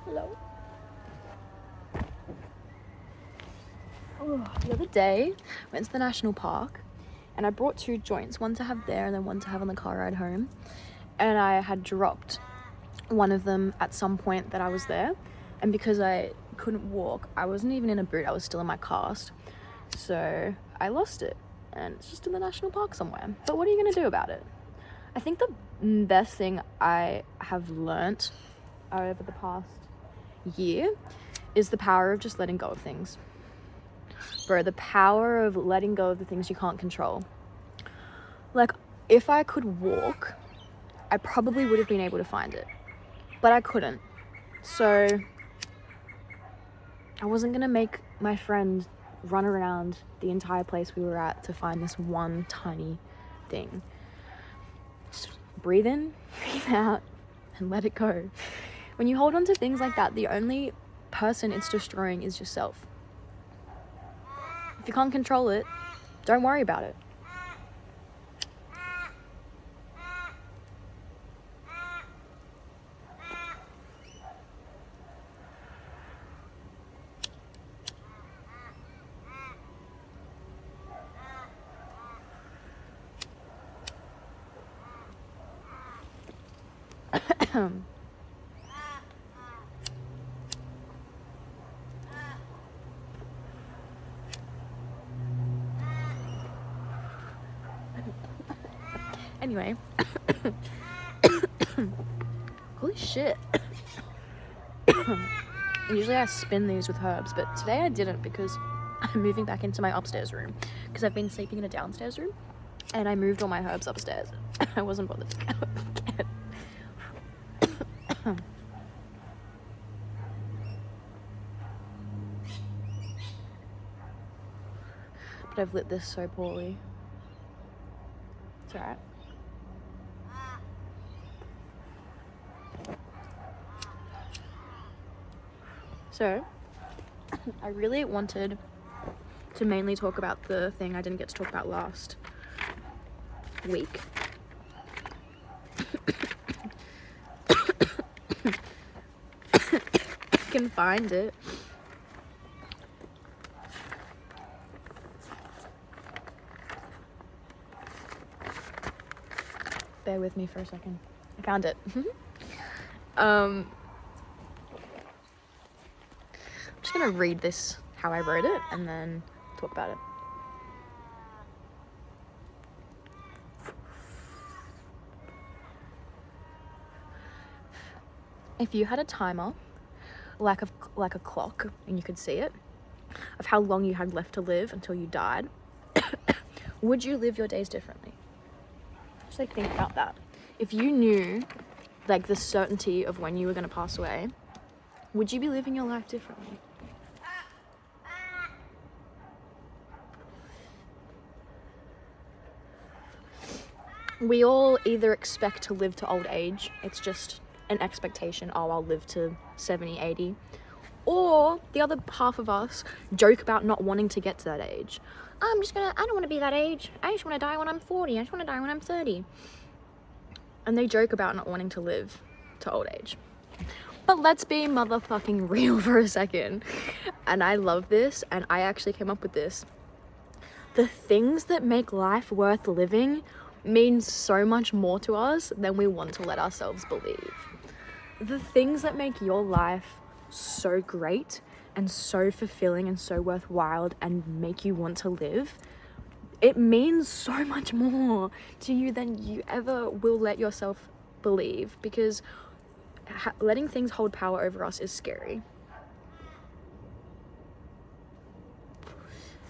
Hello. Oh, the other day, went to the national park and I brought 2 joints, one to have there and then one to have on the car ride home. And I had dropped one of them at some point that I was there. And because I couldn't walk, I wasn't even in a boot, I was still in my cast. So I lost it and it's just in the national park somewhere. But what are you going to do about it? I think the best thing I have learnt over the past year is the power of just letting go of things. Bro, the power of letting go of the things you can't control. Like, if I could walk, I probably would have been able to find it, but I couldn't. So I wasn't gonna make my friend run around the entire place we were at to find this one tiny thing. Just breathe in, breathe out, and let it go. When you hold on to things like that, the only person it's destroying is yourself. If you can't control it, don't worry about it. Anyway, holy shit. Usually I spin these with herbs, but today I didn't because I'm moving back into my upstairs room because I've been sleeping in a downstairs room and I moved all my herbs upstairs. I wasn't bothered to go again. But I've lit this so poorly. It's alright. So, I really wanted to mainly talk about the thing I didn't get to talk about last week. I can find it. Bear with me for a second. I found it. I'm just gonna read this how I wrote it and then talk about it. If you had a timer, like a clock, and you could see it, of how long you had left to live until you died, would you live your days differently? Just like think about that. If you knew like the certainty of when you were going to pass away, would you be living your life differently? We all either expect to live to old age, it's just an expectation, oh, I'll live to 70, 80. Or the other half of us joke about not wanting to get to that age. I don't want to be that age. I just want to die when I'm 40. I just want to die when I'm 30. And they joke about not wanting to live to old age. But let's be motherfucking real for a second. And I love this, and I actually came up with this. The things that make life worth living mean so much more to us than we want to let ourselves believe. The things that make your life so great and so fulfilling and so worthwhile and make you want to live, it means so much more to you than you ever will let yourself believe, because letting things hold power over us is scary.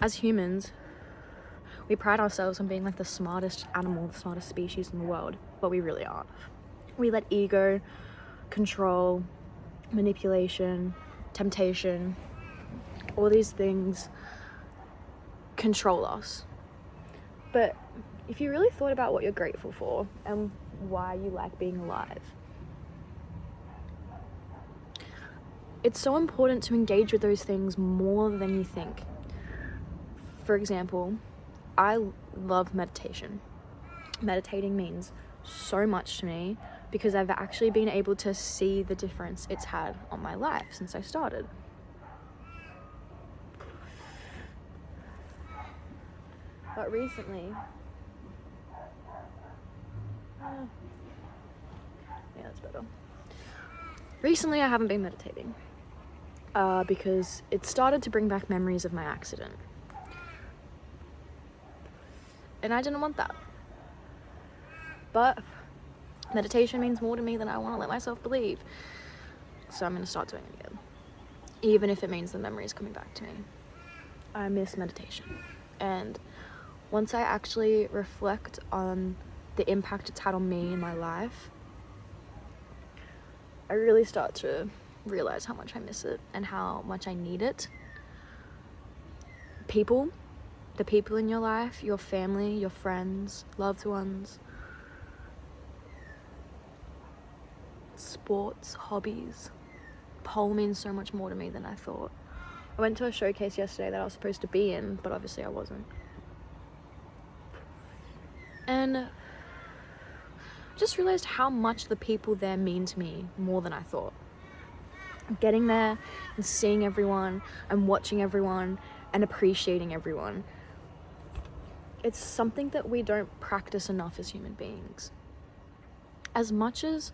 As humans, we pride ourselves on being like the smartest animal, the smartest species in the world, but we really aren't. We let ego, control, manipulation, temptation, all these things control us. But if you really thought about what you're grateful for and why you like being alive, it's so important to engage with those things more than you think. For example, I love meditation. Meditating means so much to me because I've actually been able to see the difference it's had on my life since I started. But recently, yeah, that's better. Recently, I haven't been meditating because it started to bring back memories of my accident. And I didn't want that. But meditation means more to me than I want to let myself believe. So I'm going to start doing it again. Even if it means the memories coming back to me. I miss meditation. And once I actually reflect on the impact it's had on me in my life, I really start to realize how much I miss it and how much I need it. The people in your life, your family, your friends, loved ones, sports, hobbies. Pole means so much more to me than I thought. I went to a showcase yesterday that I was supposed to be in, but obviously I wasn't. And just realized how much the people there mean to me more than I thought. Getting there and seeing everyone and watching everyone and appreciating everyone. It's something that we don't practice enough as human beings. As much as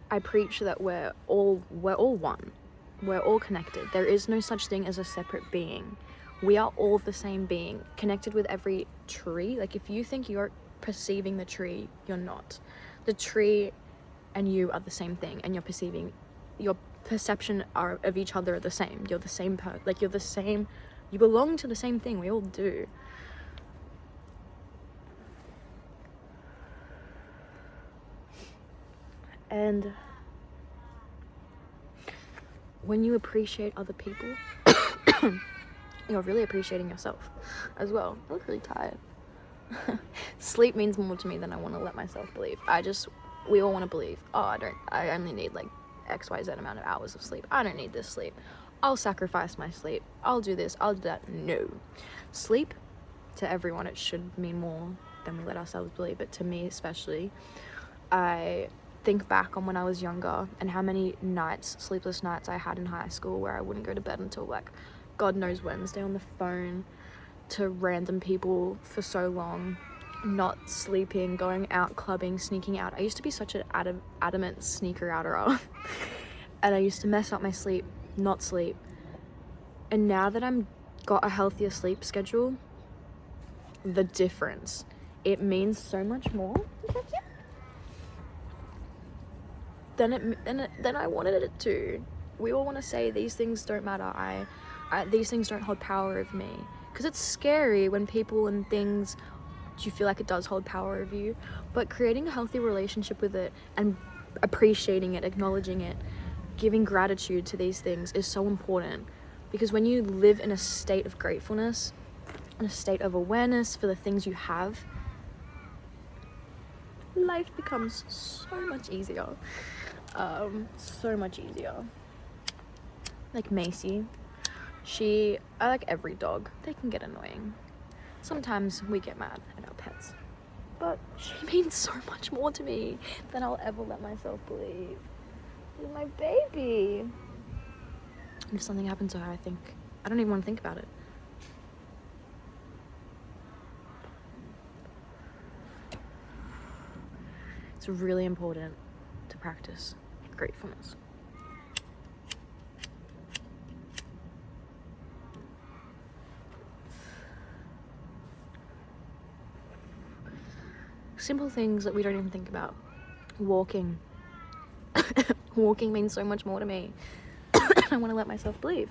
I preach that we're all one, we're all connected. There is no such thing as a separate being. We are all the same being, connected with every tree. Like, if you think you're perceiving the tree, you're not. The tree and you are the same thing, and your perception of each other are the same. You're the same you're the same. You belong to the same thing. We all do. And when you appreciate other people, you're really appreciating yourself as well. I look really tired. Sleep means more to me than I want to let myself believe. We all want to believe, I only need like XYZ amount of hours of sleep. I don't need this sleep. I'll sacrifice my sleep. I'll do this, I'll do that. No. Sleep, to everyone, it should mean more than we let ourselves believe. But to me especially, I think back on when I was younger and how many sleepless nights I had in high school where I wouldn't go to bed until like God knows Wednesday on the phone to random people for so long, not sleeping, going out clubbing, sneaking out. I used to be such an adamant sneaker outer and I used to mess up my sleep, not sleep. And now that I'm got a healthier sleep schedule, the difference, it means so much more than I wanted it to. We all want to say these things don't matter. These things don't hold power over me. Because it's scary when people and things, you feel like it does hold power over you. But creating a healthy relationship with it and appreciating it, acknowledging it, giving gratitude to these things is so important. Because when you live in a state of gratefulness, in a state of awareness for the things you have, life becomes so much easier. So much easier. Like Macy, I like every dog. They can get annoying. Sometimes we get mad at our pets. But she means so much more to me than I'll ever let myself believe. She's my baby. And if something happened to her, I don't even want to think about it. It's really important to practice gratefulness. Simple things that we don't even think about. Walking. Walking means so much more to me. I want to let myself believe.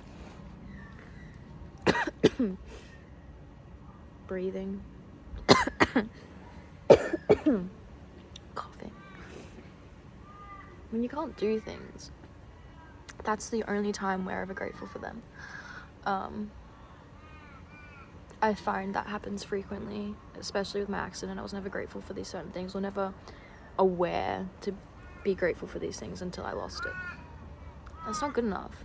Breathing. Coughing. When you can't do things, that's the only time we're ever grateful for them. I find that happens frequently, especially with my accident. I was never grateful for these certain things, or never aware to be grateful for these things until I lost it. That's not good enough.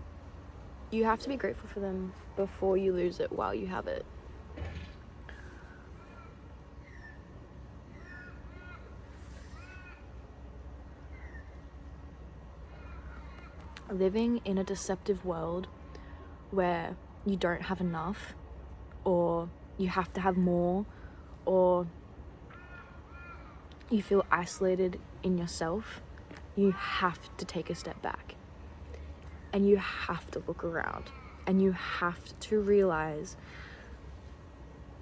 You have to be grateful for them before you lose it while you have it. living in a deceptive world where you don't have enough, or you have to have more, or you feel isolated in yourself, you have to take a step back. And you have to look around. And you have to realize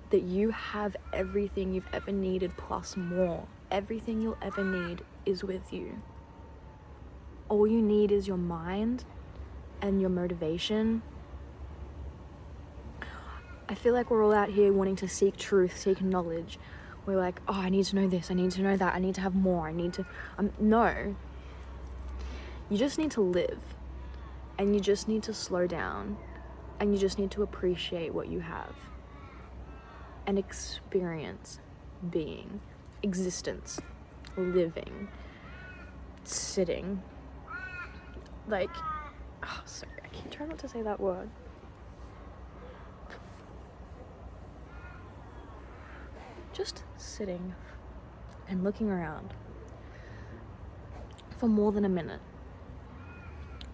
that you have everything you've ever needed plus more. Everything you'll ever need is with you. All you need is your mind and your motivation. I feel like we're all out here wanting to seek truth, seek knowledge. We're like, oh, I need to know this, I need to know that, I need to have more, I need to... No. You just need to live. And you just need to slow down. And you just need to appreciate what you have. And experience being, existence, living, sitting. Like, oh, sorry, I keep trying not to say that word. Just sitting and looking around for more than a minute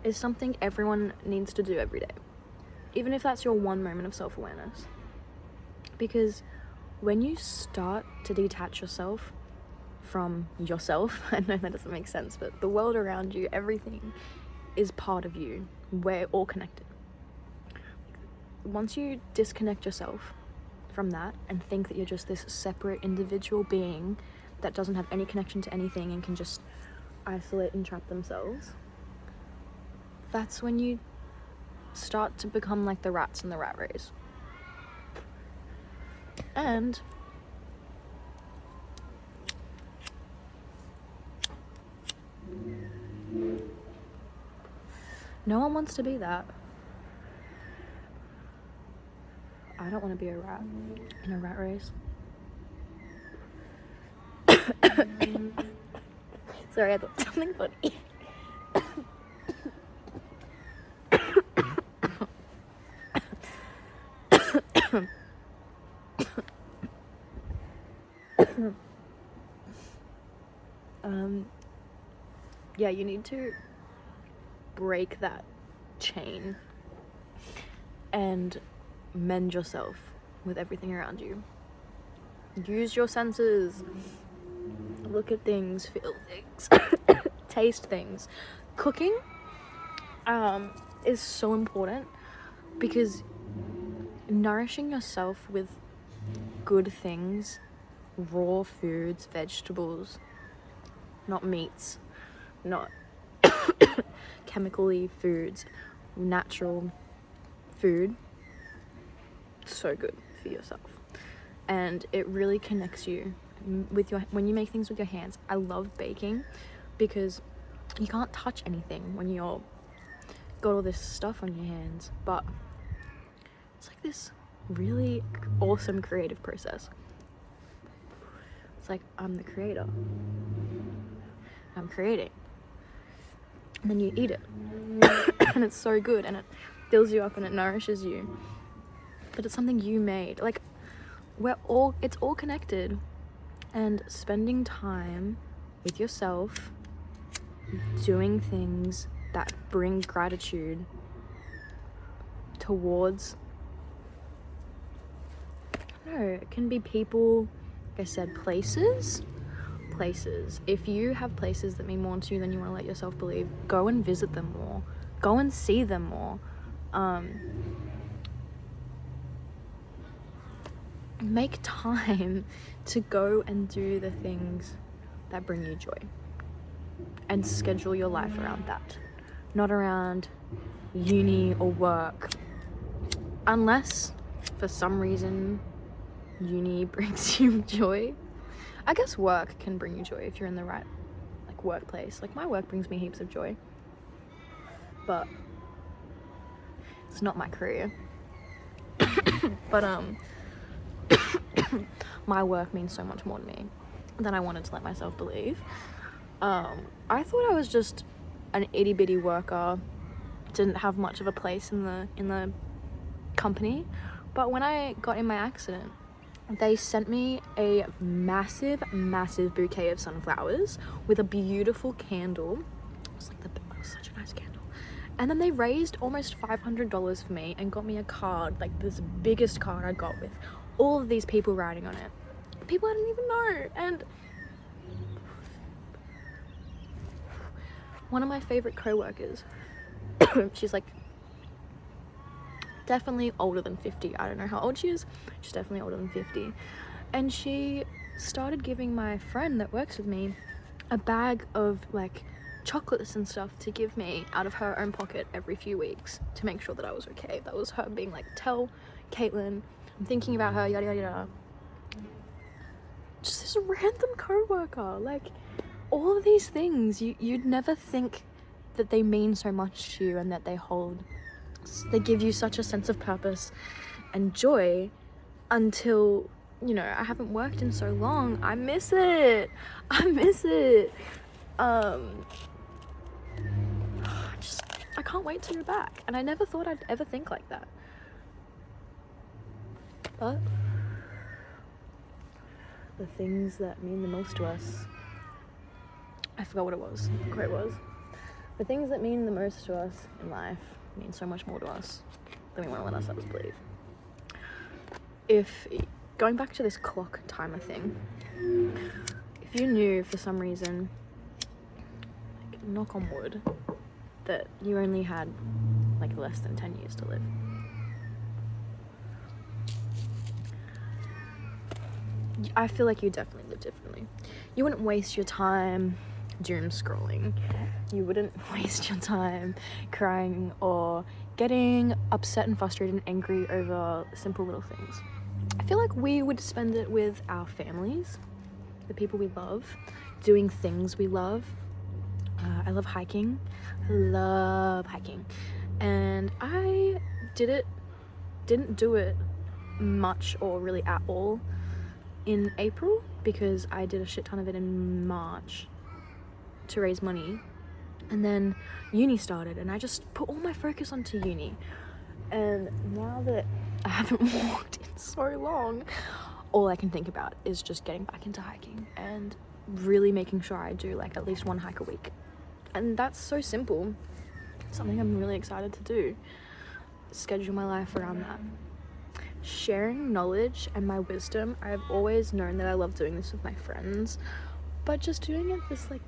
is something everyone needs to do every day. Even if that's your one moment of self-awareness. Because when you start to detach yourself from yourself, I know that doesn't make sense, but the world around you, everything is part of you. We're all connected. Once you disconnect yourself from that and think that you're just this separate individual being that doesn't have any connection to anything and can just isolate and trap themselves, that's when you start to become like the rats in the rat race. And no one wants to be that. I don't want to be a rat in a rat race. Sorry, I thought something funny. Yeah, you need to break that chain and mend yourself with everything around you. Use your senses. Look at things, feel things, taste things. Cooking is so important because nourishing yourself with good things, raw foods, vegetables, not meats, not chemically foods, natural food, so good for yourself. And it really connects you with when you make things with your hands. I love baking because you can't touch anything when you're got all this stuff on your hands, but it's like this really awesome creative process. It's like, I'm the creator. I'm creating. And then you eat it. And it's so good and it fills you up and it nourishes you. But it's something you made. Like, it's all connected. And spending time with yourself, doing things that bring gratitude towards, I don't know, it can be people, like I said, places. If you have places that mean more to you than you want to let yourself believe, go and visit them more. Go and see them more. Make time to go and do the things that bring you joy. And schedule your life around that. Not around uni or work. Unless, for some reason, uni brings you joy. I guess work can bring you joy if you're in the right, like, workplace. Like, my work brings me heaps of joy. But it's not my career. But, my work means so much more to me than I wanted to let myself believe. I thought I was just an itty bitty worker, didn't have much of a place in the company. But when I got in my accident, they sent me a massive bouquet of sunflowers with a beautiful candle. It was like that was such a nice candle. And then they raised almost $500 for me and got me a card, like this biggest card I got with all of these people writing on it. People I didn't even know. And one of my favorite co-workers, she's like definitely older than 50. I don't know how old she is. She's definitely older than 50. And she started giving my friend that works with me a bag of like chocolates and stuff to give me out of her own pocket every few weeks to make sure that I was okay. That was her being like, tell Caitlin I'm thinking about her, yada yada yada. Just this random co-worker, like all of these things you'd never think that they mean so much to you and that they give you such a sense of purpose and joy until, you know, I haven't worked in so long. I miss it. I can't wait to go back. And I never thought I'd ever think like that. But the things that mean the most to us, I forgot what it was, the quote was. The things that mean the most to us in life mean so much more to us than we want to let ourselves believe. If, going back to this clock timer thing, if you knew for some reason, like, knock on wood, that you only had like less than 10 years to live, I feel like you definitely live differently. You wouldn't waste your time doom scrolling. You wouldn't waste your time crying or getting upset and frustrated and angry over simple little things. I feel like we would spend it with our families, the people we love, doing things we love. I love hiking. And I didn't do it much or really at all in April because I did a shit ton of it in March to raise money. And then uni started and I just put all my focus onto uni. And now that I haven't walked in so long, all I can think about is just getting back into hiking and really making sure I do like at least one hike a week. And that's so simple. Something I'm really excited to do. Schedule my life around that. Sharing knowledge and my wisdom. I've always known that I love doing this with my friends, but just doing it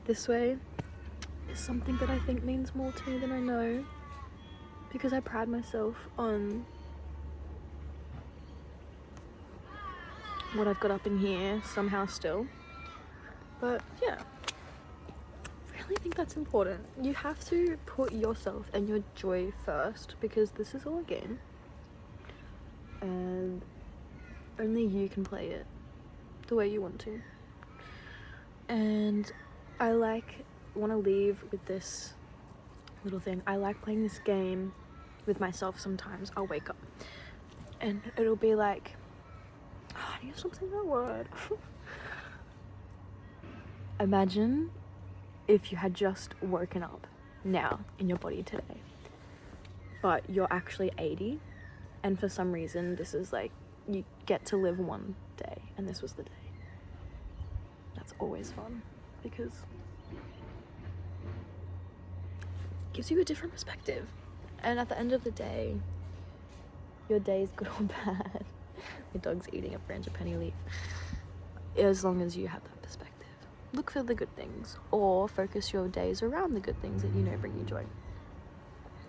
this way is something that I think means more to me than I know, because I pride myself on what I've got up in here somehow still. But yeah, I really think that's important. You have to put yourself and your joy first, because this is all a game and only you can play it the way you want to. And I want to leave with this little thing. I like playing this game with myself sometimes. I'll wake up and it'll be like, oh, I need to stop saying that word. Imagine if you had just woken up now in your body today, but you're actually 80, and for some reason this is like, you get to live one day and this was the day. That's always fun because it gives you a different perspective. And at the end of the day, your day's good or bad. Your dog's eating a branch of penny leaf. As long as you have that perspective. Look for the good things, or focus your days around the good things that you know bring you joy.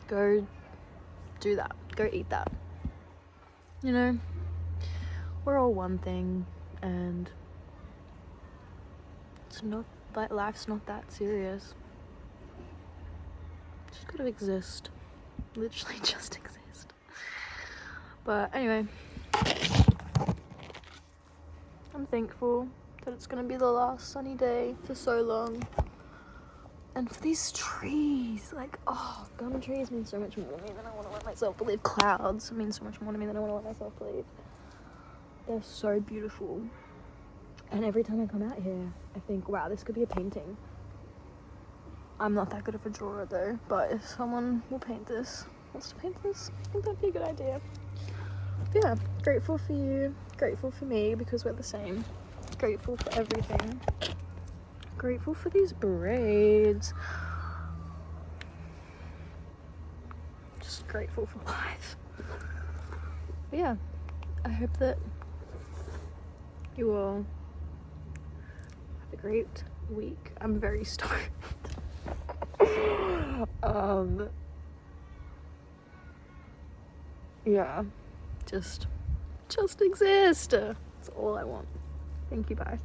Go do that. Go eat that. You know, we're all one thing, and it's not like life's not that serious. Just gotta exist. Literally just exist. But anyway, I'm thankful that it's gonna be the last sunny day for so long. And for these trees, like, oh, gum trees mean so much more to me than I want to let myself believe. Clouds mean so much more to me than I want to let myself believe. They're so beautiful. And every time I come out here, I think, wow, this could be a painting. I'm not that good of a drawer though, but if someone will paint this, wants to paint this, I think that'd be a good idea. Yeah, grateful for you, grateful for me because we're the same. Grateful for everything. Grateful for these braids. just grateful for life. But yeah, I hope that you all have a great week. I'm very stoned. Yeah, just exist. That's all I want. Thank you, bye.